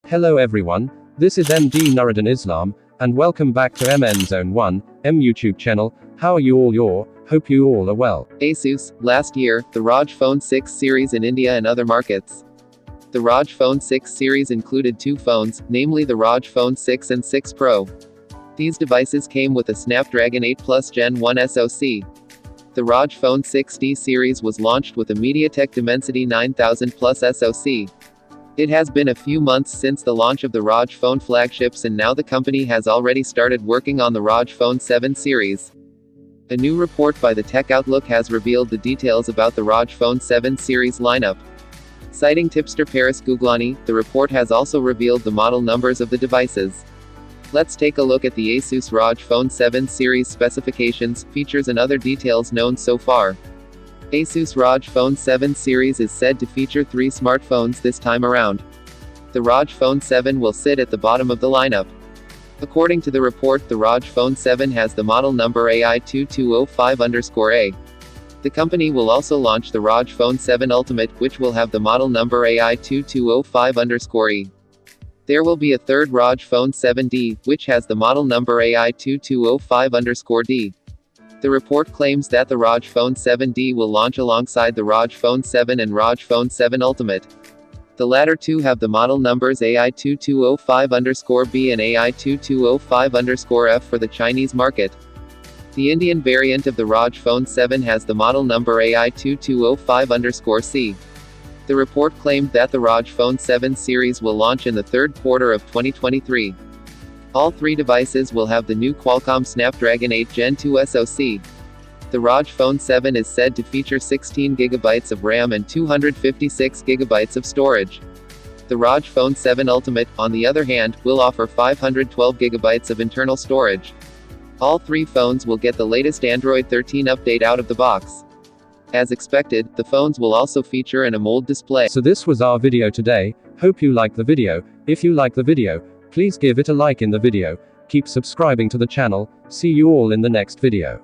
Hello everyone, this is MD Nuruddin Islam, and welcome back to MN Zone 1, YouTube channel. How are you all? Hope you all are well. Asus, last year, the ROG Phone 6 series in India and other markets. The ROG Phone 6 series included two phones, namely the ROG Phone 6 and 6 Pro. These devices came with a Snapdragon 8 Plus Gen 1 SoC. The ROG Phone 6D series was launched with a MediaTek Dimensity 9000 Plus SoC. It has been a few months since the launch of the ROG Phone flagships, and now the company has already started working on the ROG Phone 7 series. A new report by the Tech Outlook has revealed the details about the ROG Phone 7 series lineup. Citing tipster Paris Googlani, the report has also revealed the model numbers of the devices. Let's take a look at the Asus ROG Phone 7 series specifications, features and other details known so far. Asus ROG Phone 7 series is said to feature 3 smartphones this time around. The ROG Phone 7 will sit at the bottom of the lineup. According to the report, the ROG Phone 7 has the model number AI2205_A. The company will also launch the ROG Phone 7 Ultimate, which will have the model number AI2205_E. There will be a third ROG Phone 7D, which has the model number AI2205_D. The report claims that the ROG Phone 7D will launch alongside the ROG Phone 7 and ROG Phone 7 Ultimate. The latter two have the model numbers AI2205_B and AI2205_F for the Chinese market. The Indian variant of the ROG Phone 7 has the model number AI2205_C. The report claimed that the ROG Phone 7 series will launch in the third quarter of 2023. All three devices will have the new Qualcomm Snapdragon 8 Gen 2 SoC. The ROG Phone 7 is said to feature 16 GB of RAM and 256 GB of storage. The ROG Phone 7 Ultimate, on the other hand, will offer 512 GB of internal storage. All three phones will get the latest Android 13 update out of the box. As expected, the phones will also feature an AMOLED display. So this was our video today. Hope you like the video. If you like the video, please give it a like in the video. Keep subscribing to the channel. See you all in the next video.